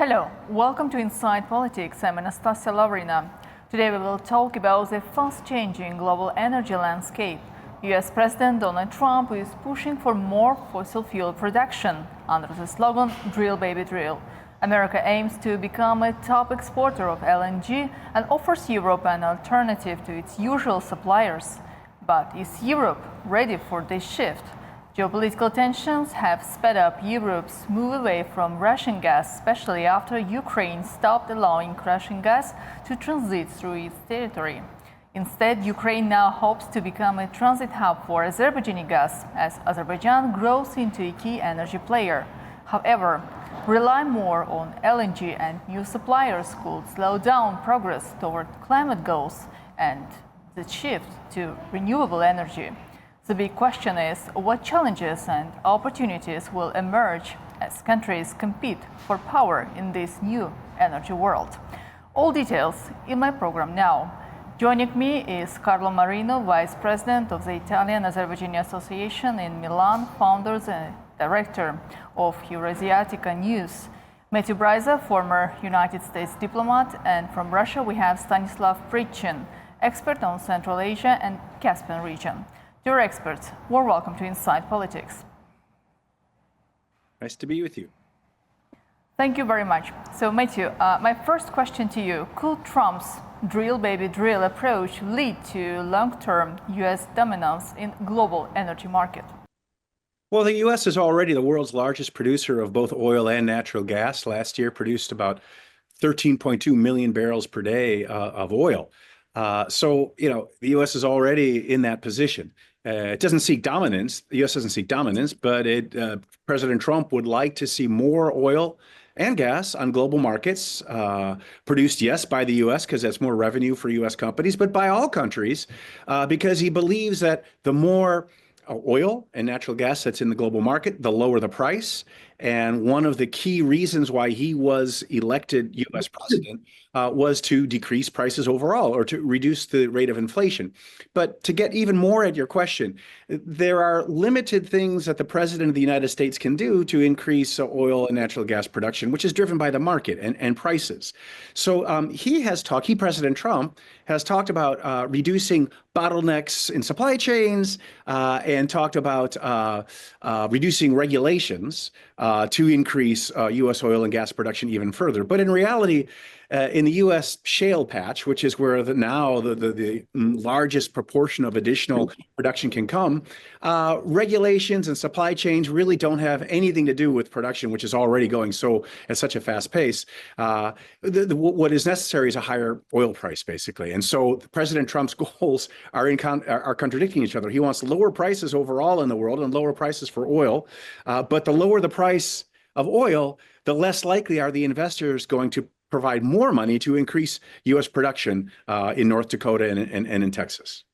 Hello, welcome to Inside Politics. I'm Anastasiya Lavrina. Today we will talk about the fast-changing global energy landscape. US President Donald Trump is pushing for more fossil fuel production under the slogan "Drill, baby, drill." America aims to become a top exporter of LNG and offers Europe an alternative to its usual suppliers. But is Europe ready for this shift? Geopolitical tensions have sped up Europe's move away from Russian gas, especially after Ukraine stopped allowing Russian gas to transit through its territory. Instead, Ukraine now hopes to become a transit hub for Azerbaijani gas as Azerbaijan grows into a key energy player. However, relying more on LNG and new suppliers could slow down progress toward climate goals and the shift to renewable energy. The big question is what challenges and opportunities will emerge as countries compete for power in this new energy world. All details in my program now. Joining me is Carlo Marino, Vice President of the Italian-Azerbaijani Association in Milan, founder and director of Eurasiatica News. Matthew Bryza, former United States diplomat, and from Russia we have Stanislav Pritchin, expert on Central Asia and Caspian region. Dear experts, warm welcome to Inside Politics. Nice to be with you. Thank you very much. So, Matthew, my first question to you, could Trump's drill, baby, drill approach lead to long-term US dominance in global energy market? Well, the U.S. is already the world's largest producer of both oil and natural gas. Last year produced about 13.2 million barrels per day of oil. So, the U.S. is already in that position. It doesn't seek dominance. The U.S. doesn't seek dominance, but President Trump would like to see more oil and gas on global markets, produced, yes, by the U.S. because that's more revenue for U.S. companies, but by all countries because he believes that the more oil and natural gas that's in the global market, the lower the price. And one of the key reasons why he was elected U.S. president was to decrease prices overall or to reduce the rate of inflation. But to get even more at your question, there are limited things that the president of the United States can do to increase oil and natural gas production, which is driven by the market and prices. So President Trump has talked about reducing bottlenecks in supply chains and talked about reducing regulations to increase U.S. oil and gas production even further. But in reality, in the U.S. shale patch, which is where the largest proportion of additional production can come, regulations and supply chains really don't have anything to do with production, which is already going at such a fast pace. What is necessary is a higher oil price, basically. And so President Trump's goals are contradicting each other. He wants lower prices overall in the world and lower prices for oil, but the lower the price of oil, the less likely are the investors going to provide more money to increase U.S. production in North Dakota and in Texas.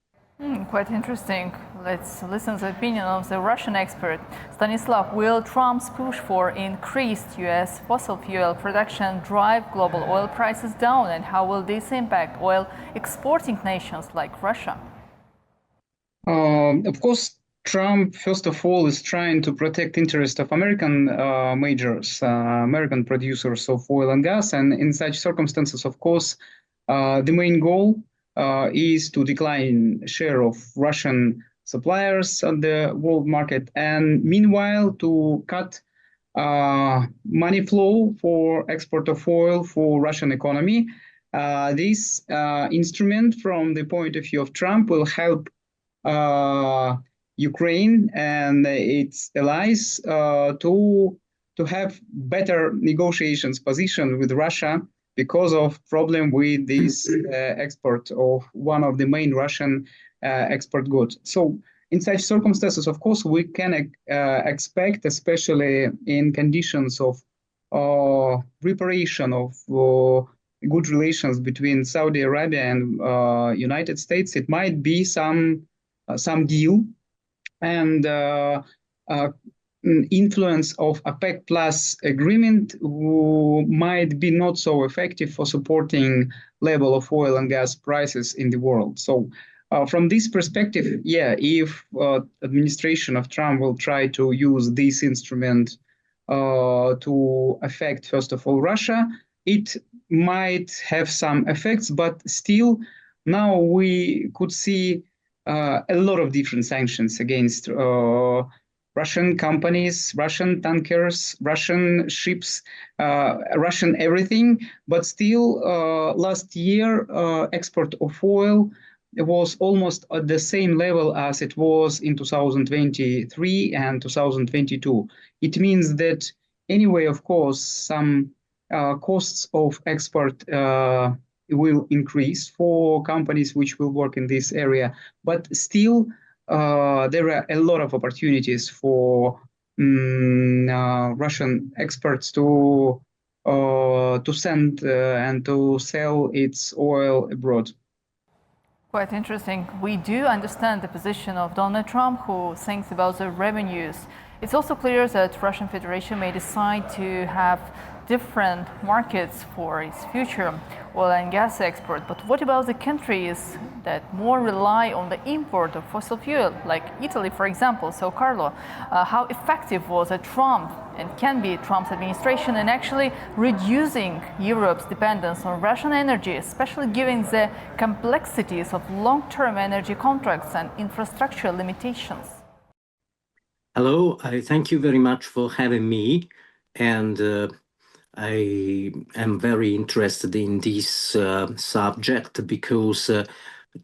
Quite interesting. Let's listen to the opinion of the Russian expert. Stanislav, will Trump's push for increased U.S. fossil fuel production drive global oil prices down, and how will this impact oil exporting nations like Russia? Of course, Trump, first of all, is trying to protect interests of American majors, American producers of oil and gas. And in such circumstances, of course, the main goal is to decline share of Russian suppliers on the world market. And meanwhile, to cut money flow for export of oil for Russian economy. This instrument, from the point of view of Trump, will help Ukraine and its allies to have better negotiations position with Russia because of problem with this export of one of the main Russian export goods. So in such circumstances, of course, we can expect, especially in conditions of reparation of good relations between Saudi Arabia and United States, it might be some deal. And influence of OPEC Plus agreement might be not so effective for supporting level of oil and gas prices in the world. So from this perspective, if administration of Trump will try to use this instrument to affect, first of all, Russia. It might have some effects, but still, now we could see a lot of different sanctions against Russian companies, Russian tankers, Russian ships, Russian everything. But still, last year, export of oil was almost at the same level as it was in 2023 and 2022. It means that anyway, of course, some costs of export will increase for companies which will work in this area, but still there are a lot of opportunities for Russian experts to send and to sell its oil abroad. Quite interesting. We do understand the position of Donald Trump, who thinks about the revenues. It's also clear that Russian Federation may decide to have different markets for its future oil and gas export. But what about the countries that more rely on the import of fossil fuel, like Italy, for example? So, Carlo, how effective was Trump and can be Trump's administration in actually reducing Europe's dependence on Russian energy, especially given the complexities of long-term energy contracts and infrastructure limitations? Hello, I thank you very much for having me, and I am very interested in this subject because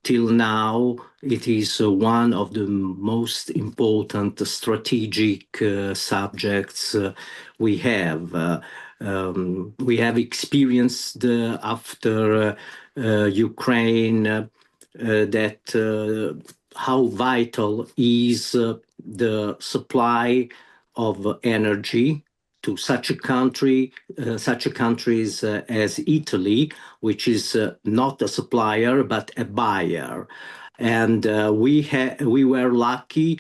till now it is one of the most important strategic subjects we have. We have experienced after Ukraine that how vital is the supply of energy to such a country, such countries as Italy, which is not a supplier but a buyer. And we were lucky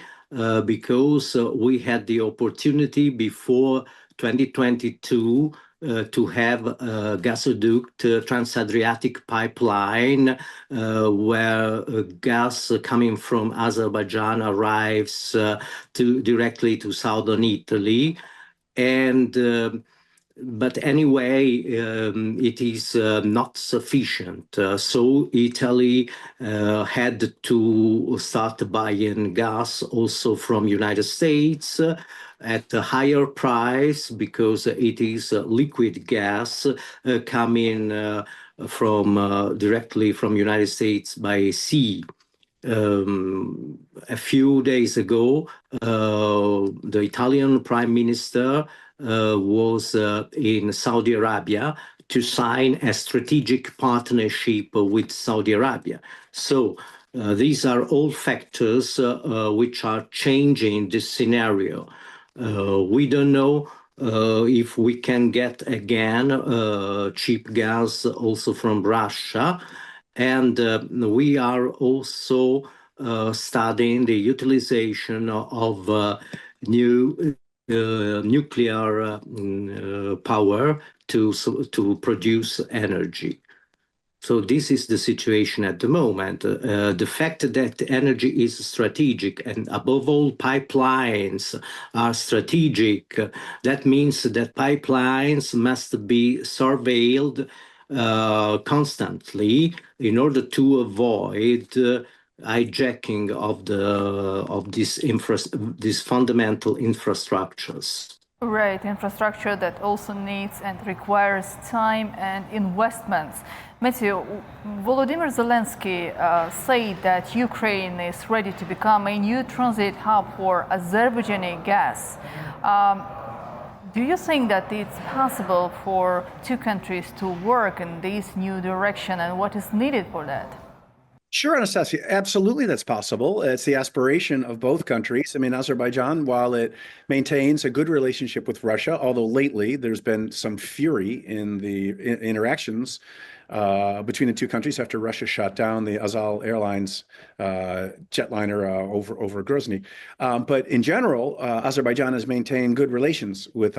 because we had the opportunity before 2022 to have a gasoduct trans-Adriatic pipeline where gas coming from Azerbaijan arrives directly to southern Italy. And but anyway, it is not sufficient. So Italy had to start buying gas also from United States at a higher price because it is liquid gas coming from directly from United States by sea. A few days ago, the Italian Prime Minister was in Saudi Arabia to sign a strategic partnership with Saudi Arabia. So these are all factors which are changing this scenario. We don't know if we can get again cheap gas also from Russia. And we are also studying the utilization of new nuclear power to produce energy. So this is the situation at the moment. The fact that energy is strategic and above all pipelines are strategic, that means that pipelines must be surveilled constantly in order to avoid hijacking of these fundamental infrastructures. Right, infrastructure that also needs and requires time and investments. Matthew, Volodymyr Zelensky said that Ukraine is ready to become a new transit hub for Azerbaijani gas. Do you think that it's possible for two countries to work in this new direction, and what is needed for that? Sure, Anastasiya, absolutely that's possible. It's the aspiration of both countries. I mean, Azerbaijan, while it maintains a good relationship with Russia, although lately there's been some fury in the interactions between the two countries after Russia shot down the Azal Airlines jetliner over Grozny. But in general, Azerbaijan has maintained good relations with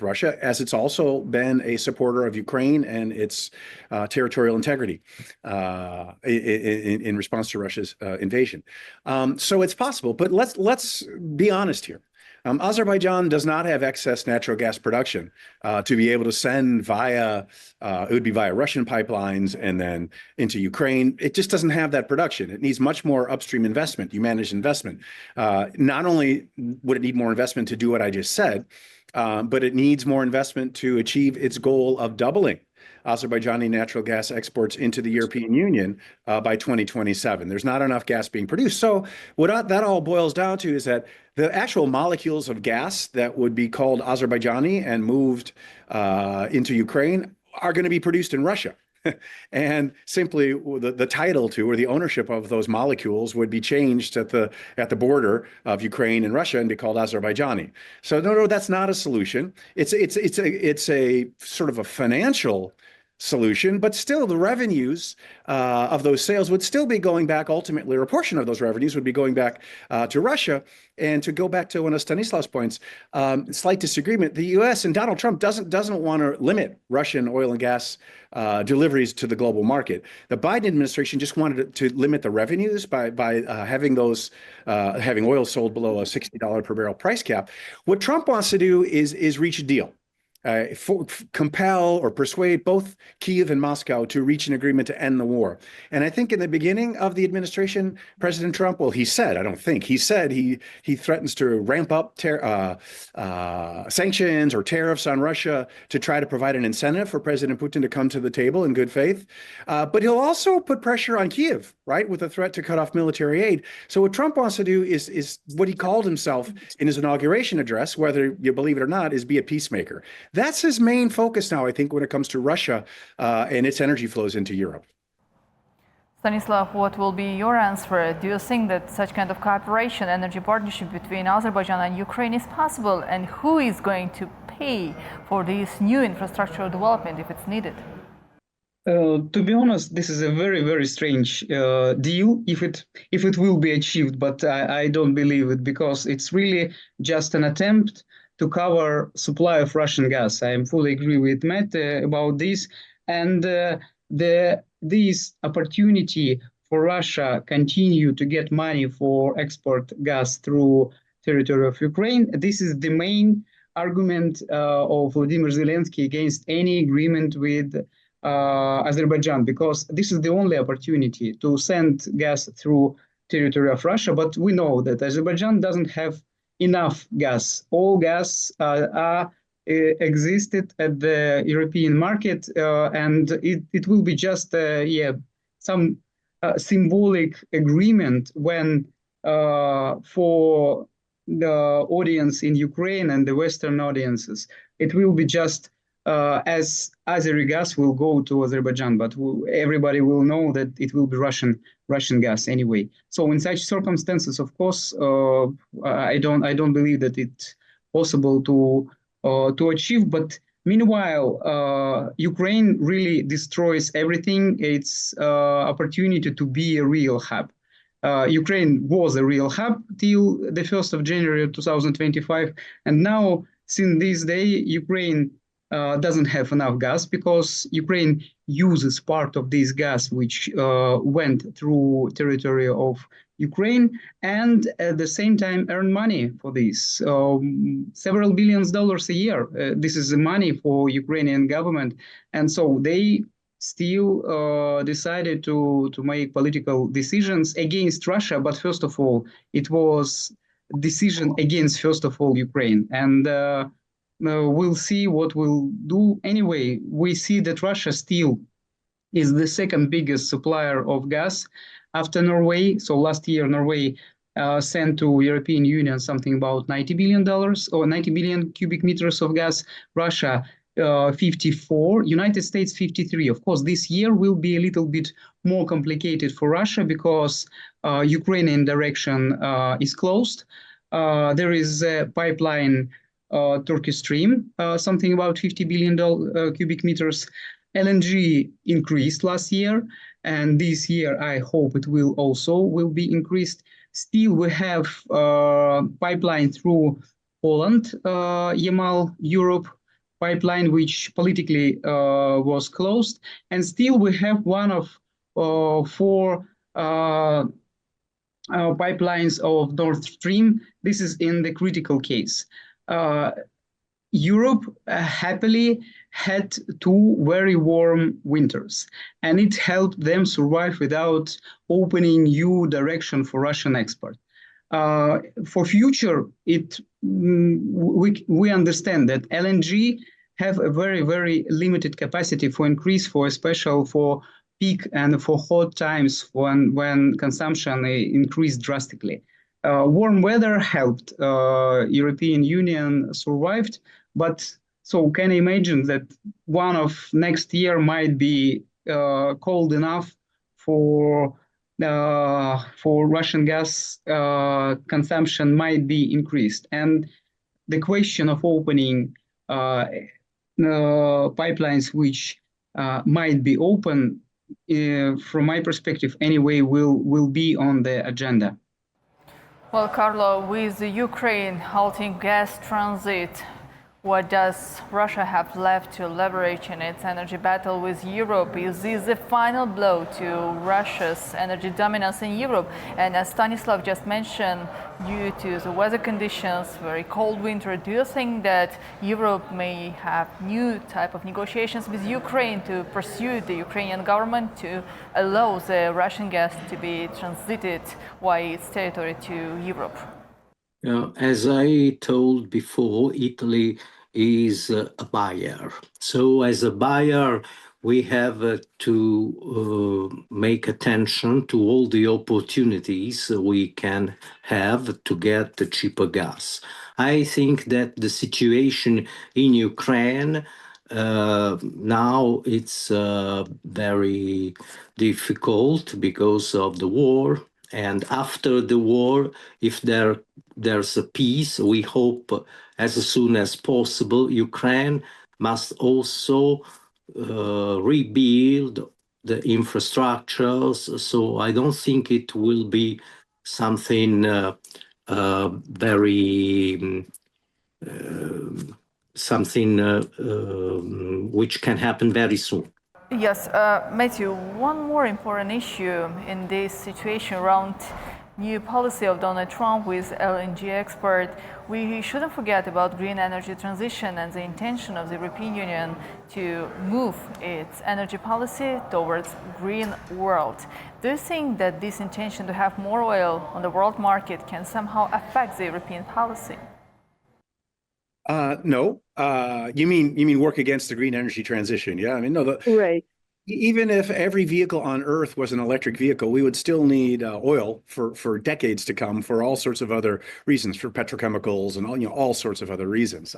Russia, as it's also been a supporter of Ukraine and its territorial integrity in response to Russia's invasion. So it's possible, but let's be honest here. Azerbaijan does not have excess natural gas production to be able to send via, it would be via Russian pipelines and then into Ukraine. It just doesn't have that production. It needs much more upstream investment, managed investment. Not only would it need more investment to do what I just said, but it needs more investment to achieve its goal of doubling Azerbaijani natural gas exports into the European Union by 2027. There's not enough gas being produced. So what that all boils down to is that the actual molecules of gas that would be called Azerbaijani and moved into Ukraine are going to be produced in Russia. And simply the title to or the ownership of those molecules would be changed at the border of Ukraine and Russia and be called Azerbaijani. So no, that's not a solution. It's a sort of a financial solution, but still the revenues of those sales would still be going back ultimately, or a portion of those revenues would be going back to Russia. And to go back to one of Stanislav's points, slight disagreement, the U.S. and Donald Trump doesn't want to limit Russian oil and gas deliveries to the global market. The Biden administration just wanted to limit the revenues by having oil sold below a $60 per barrel price cap. What Trump wants to do is reach a deal. Compel or persuade both Kyiv and Moscow to reach an agreement to end the war. And I think in the beginning of the administration, President Trump, well, he said he threatens to ramp up sanctions or tariffs on Russia to try to provide an incentive for President Putin to come to the table in good faith. But he'll also put pressure on Kyiv, right, with a threat to cut off military aid. So what Trump wants to do is what he called himself in his inauguration address, whether you believe it or not, is be a peacemaker. That's his main focus now, I think, when it comes to Russia and its energy flows into Europe. Stanislav, what will be your answer? Do you think that such kind of cooperation, energy partnership between Azerbaijan and Ukraine is possible? And who is going to pay for this new infrastructural development if it's needed? To be honest, this is a very, very strange deal if it will be achieved, but I don't believe it, because it's really just an attempt to cover supply of Russian gas. I fully agree with Matt about this. And this opportunity for Russia continue to get money for export gas through territory of Ukraine, this is the main argument of Vladimir Zelensky against any agreement with Azerbaijan, because this is the only opportunity to send gas through territory of Russia. But we know that Azerbaijan doesn't have enough gas. All gas existed at the European market, and it will be just some symbolic agreement when for the audience in Ukraine and the Western audiences, it will be just as Azeri gas will go to Azerbaijan, but everybody will know that it will be Russian gas anyway. So in such circumstances, of course, I don't believe that it's possible to achieve. But meanwhile, Ukraine really destroys everything. It's opportunity to be a real hub. Ukraine was a real hub till the 1st of January 2025, and now since this day, Ukraine doesn't have enough gas, because Ukraine uses part of this gas which went through territory of Ukraine, and at the same time earn money for this, several billions dollars a year. This is the money for Ukrainian government, and so they still decided to make political decisions against Russia. But first of all, it was decision against, first of all, Ukraine. And we'll see what we'll do. Anyway, we see that Russia still is the second biggest supplier of gas after Norway. So last year, Norway sent to European Union something about $90 billion or 90 billion cubic meters of gas. Russia 54, United States 53. Of course, this year will be a little bit more complicated for Russia because Ukrainian direction is closed. There is a pipeline, Turkish Stream, something about 50 billion cubic meters. LNG increased last year, and this year I hope it will be increased. Still, we have pipeline through Poland, Yamal Europe pipeline, which politically was closed, and still we have one of four pipelines of Nord Stream. This is in the critical case. Europe happily had two very warm winters, and it helped them survive without opening new direction for Russian export. For future, we understand that LNG have a very limited capacity for increase, for especially for peak and for hot times when consumption increased drastically. Warm weather helped European Union survived, but so can imagine that one of next year might be cold enough for Russian gas consumption might be increased. And the question of opening pipelines which might be open, from my perspective anyway, will be on the agenda. Well, Carlo, with Ukraine halting gas transit, what does Russia have left to leverage in its energy battle with Europe? Is this the final blow to Russia's energy dominance in Europe? And as Stanislav just mentioned, due to the weather conditions, very cold winter, do you think that Europe may have new type of negotiations with Ukraine to pursue the Ukrainian government to allow the Russian gas to be transited via its territory to Europe? As I told before, Italy is a buyer. So as a buyer, we have to make attention to all the opportunities we can have to get the cheaper gas. I think that the situation in Ukraine now it's very difficult because of the war. And after the war, if there's a peace, we hope as soon as possible, Ukraine must also rebuild the infrastructures. So I don't think it will be something which can happen very soon. Yes, Matthew, one more important issue in this situation around new policy of Donald Trump with LNG export. We shouldn't forget about green energy transition and the intention of the European Union to move its energy policy towards green world. Do you think that this intention to have more oil on the world market can somehow affect the European policy? No. You mean work against the green energy transition? Yeah, I mean, no. Right. Even if every vehicle on Earth was an electric vehicle, we would still need oil for decades to come for all sorts of other reasons, for petrochemicals and all sorts of other reasons.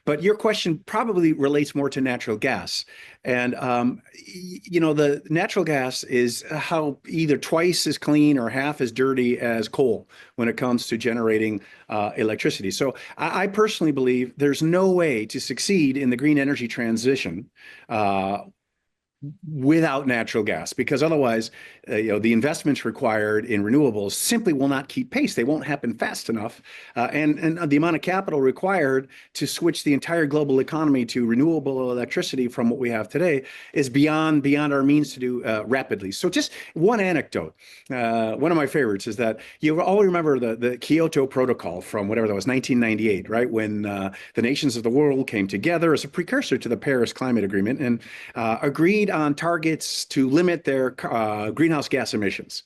But your question probably relates more to natural gas, and the natural gas is how either twice as clean or half as dirty as coal when it comes to generating electricity. So I personally believe there's no way to succeed in the green energy transition without natural gas, because otherwise, the investments required in renewables simply will not keep pace. They won't happen fast enough, and the amount of capital required to switch the entire global economy to renewable electricity from what we have today is beyond our means to do rapidly. So, just one anecdote. One of my favorites is that you all remember the Kyoto Protocol from whatever that was, 1998, right? When the nations of the world came together as a precursor to the Paris Climate Agreement and agreed on targets to limit their greenhouse gas emissions.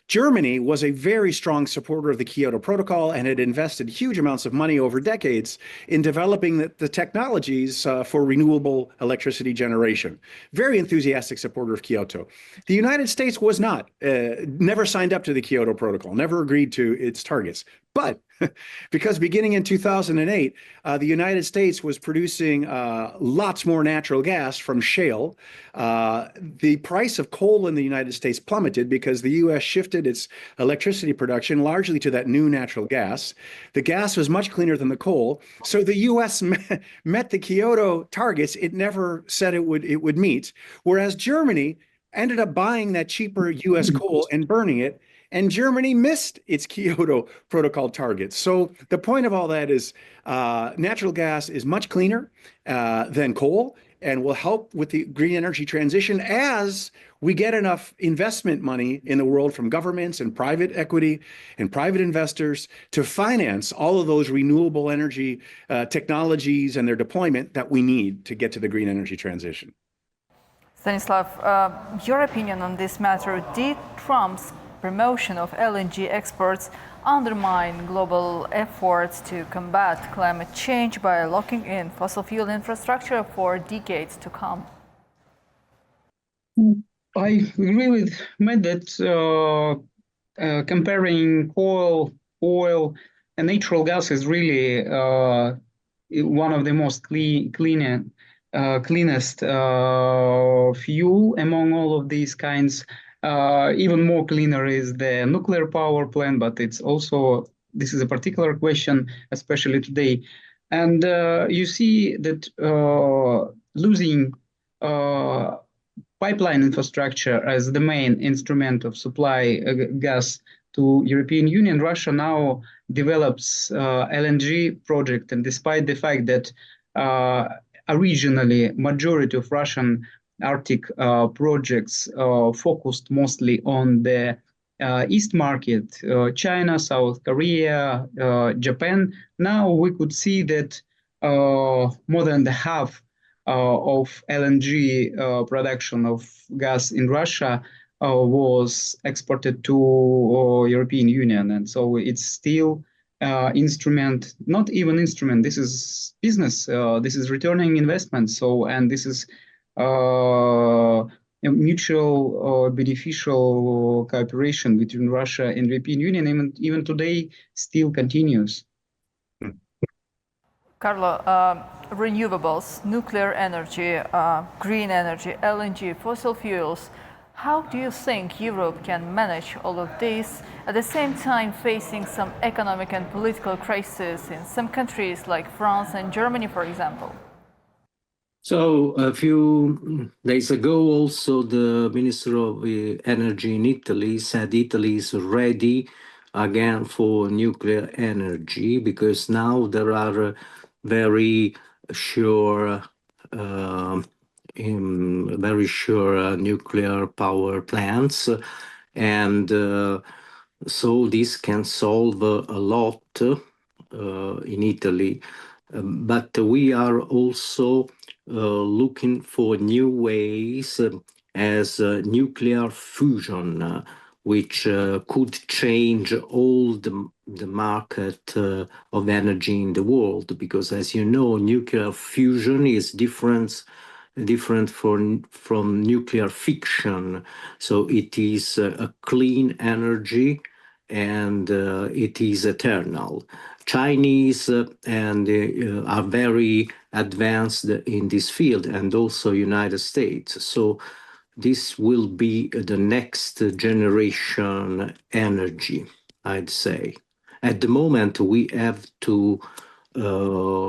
Germany was a very strong supporter of the Kyoto Protocol and had invested huge amounts of money over decades in developing the technologies for renewable electricity generation. Very enthusiastic supporter of Kyoto. The United States was not, never signed up to the Kyoto Protocol, never agreed to its targets. But because beginning in 2008, the United States was producing lots more natural gas from shale, the price of coal in the United States plummeted because the U.S. shifted its electricity production largely to that new natural gas. The gas was much cleaner than the coal, so the U.S. met the Kyoto targets it never said it would meet, whereas Germany ended up buying that cheaper U.S. coal and burning it. And Germany missed its Kyoto Protocol targets. So the point of all that is natural gas is much cleaner than coal. and will help with the green energy transition as we get enough investment money in the world from governments and private equity and private investors to finance all of those renewable energy technologies and their deployment that we need to get to the green energy transition. Stanislav, your opinion on this matter: did Trump's promotion of LNG exports undermine global efforts to combat climate change by locking in fossil fuel infrastructure for decades to come? I agree with Matt that comparing coal, oil, and natural gas is really one of the most cleanest fuel among all of these kinds. Even more cleaner is the nuclear power plant, but it's also, this is a particular question, especially today. And you see that losing pipeline infrastructure as the main instrument of supply gas to European Union, Russia now develops LNG project, and despite the fact that originally majority of Russian Arctic projects focused mostly on the East market, China, South Korea, Japan. Now we could see that more than the half of LNG production of gas in Russia was exported to European Union, and so it's still instrument, not even instrument. This is business. This is returning investment. So, and this is mutual beneficial cooperation between Russia and European Union, and even today still continues. Carlo, renewables, nuclear energy, green energy, LNG, fossil fuels. How do you think Europe can manage all of this at the same time facing some economic and political crisis in some countries like France and Germany, for example? So a few days ago, also the Minister of Energy in Italy said Italy is ready again for nuclear energy, because now there are very sure nuclear power plants, and so this can solve a lot in Italy. But we are also looking for new ways as nuclear fusion, which could change all the market of energy in the world, because as you know, nuclear fusion is different from nuclear fission. So it is a clean energy, and it is eternal. Chinese are very advanced in this field, and also United States. So this will be the next generation energy, I'd say. At the moment, we have to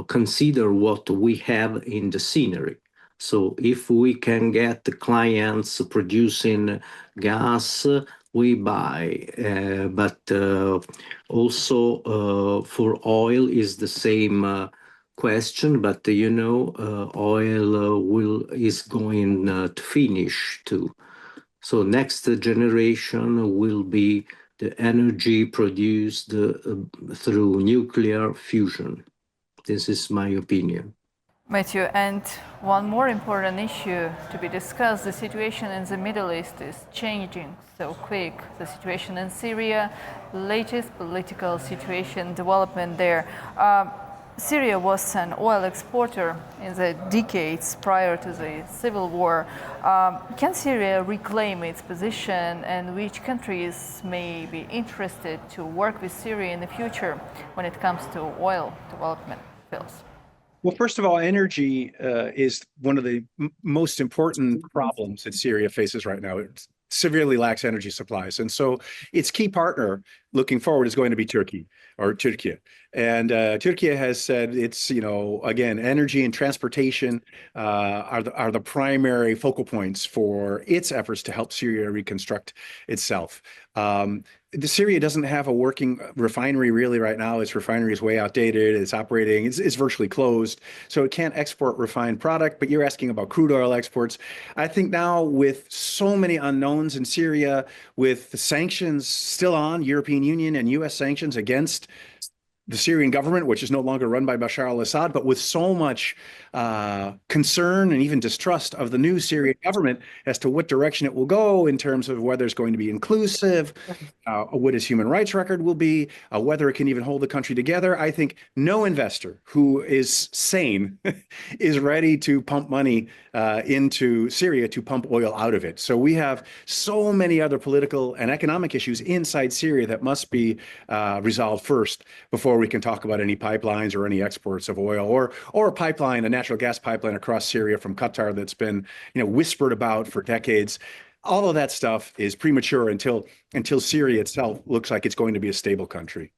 consider what we have in the scenery. So if we can get the clients producing gas, we buy. But also for oil is the same question, but you know, oil is going to finish too. So next generation will be the energy produced through nuclear fusion. This is my opinion. Matthew, and one more important issue to be discussed: the situation in the Middle East is changing so quick. The situation in Syria, latest political situation development there. Syria was an oil exporter in the decades prior to the civil war. Can Syria reclaim its position, and which countries may be interested to work with Syria in the future when it comes to oil development fields? Well, first of all, energy is one of the most important problems that Syria faces right now. It severely lacks energy supplies. And so its key partner looking forward is going to be Turkey. And Turkey has said it's, again, energy and transportation are the primary focal points for its efforts to help Syria reconstruct itself. Syria doesn't have a working refinery really right now. Its refinery is way outdated. It's operating, it's virtually closed. So it can't export refined product, but you're asking about crude oil exports. I think now with so many unknowns in Syria, with the sanctions still on, European Union and US sanctions against the Syrian government, which is no longer run by Bashar al-Assad, but with so much concern and even distrust of the new Syrian government as to what direction it will go in terms of whether it's going to be inclusive, what its human rights record will be, whether it can even hold the country together. I think no investor who is sane is ready to pump money into Syria to pump oil out of it. So we have so many other political and economic issues inside Syria that must be resolved first before we can talk about any pipelines or any exports of oil or a pipeline, a natural gas pipeline across Syria from Qatar that's been, whispered about for decades. All of that stuff is premature until Syria itself looks like it's going to be a stable country.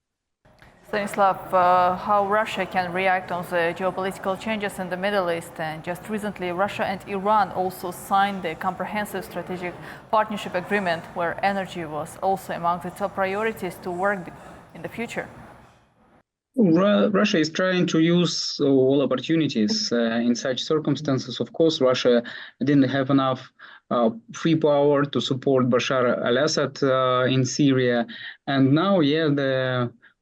Stanislav, how Russia can react on the geopolitical changes in the Middle East. And just recently, Russia and Iran also signed the Comprehensive Strategic Partnership Agreement, where energy was also among the top priorities to work in the future. Russia is trying to use all opportunities in such circumstances. Of course, Russia didn't have enough free power to support Bashar al-Assad in Syria. And now,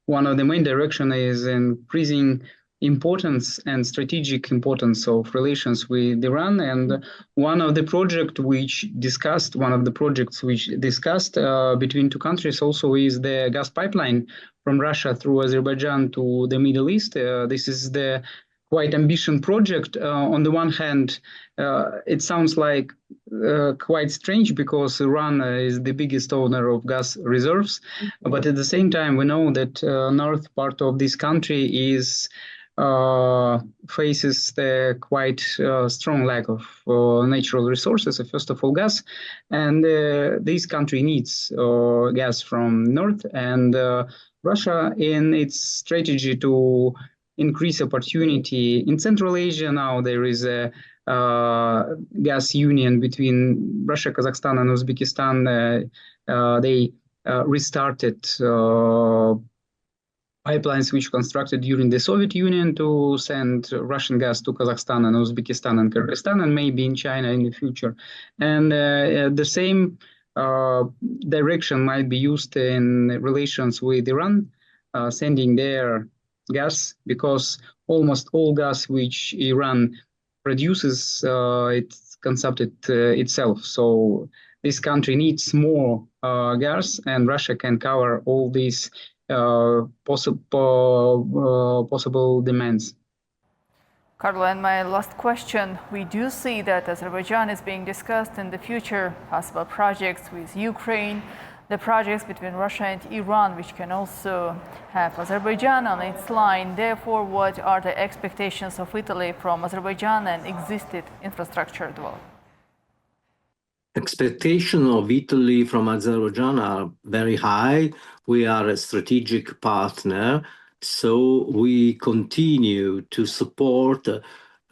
one of the main direction is increasing importance and strategic importance of relations with Iran. And one of the projects which discussed between two countries also is the gas pipeline from Russia through Azerbaijan to the Middle East. This is the quite ambitious project. On the one hand, it sounds like quite strange because Iran is the biggest owner of gas reserves. But at the same time, we know that north part of this country faces the quite strong lack of natural resources, first of all gas, and this country needs gas from north, and Russia, in its strategy to increase opportunity in Central Asia, now there is a gas union between Russia, Kazakhstan, and Uzbekistan. They restarted pipelines which constructed during the Soviet Union to send Russian gas to Kazakhstan and Uzbekistan and Kyrgyzstan and maybe in China in the future. And the same direction might be used in relations with Iran, sending their gas, because almost all gas which Iran produces, it's consumed itself. So this country needs more gas, and Russia can cover all these possible demands. Carlo, and my last question. We do see that Azerbaijan is being discussed in the future, possible projects with Ukraine, the projects between Russia and Iran, which can also have Azerbaijan on its line. Therefore, what are the expectations of Italy from Azerbaijan and existing infrastructure development? Expectations of Italy from Azerbaijan are very high. We are a strategic partner, so we continue to support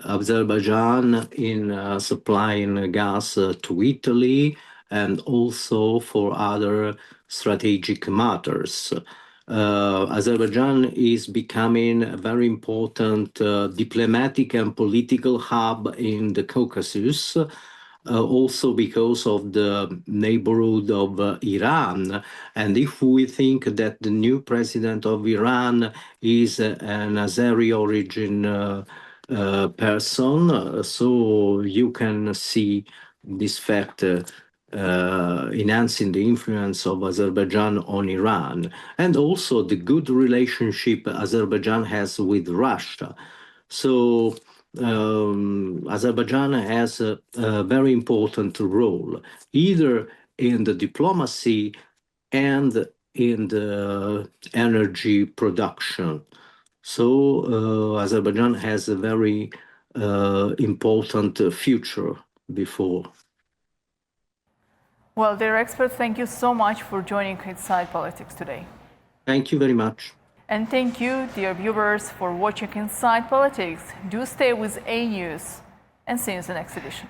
Azerbaijan in supplying gas to Italy and also for other strategic matters. Azerbaijan is becoming a very important diplomatic and political hub in the Caucasus, also because of the neighborhood of Iran. And if we think that the new president of Iran is an Azeri origin person, so you can see this fact enhancing the influence of Azerbaijan on Iran, and also the good relationship Azerbaijan has with Russia. So Azerbaijan has a very important role, either in the diplomacy and in the energy production. So Azerbaijan has a very important future before. Well, dear experts, thank you so much for joining Inside Politics today. Thank you very much. And thank you, dear viewers, for watching Inside Politics. Do stay with A News and see you in the next edition.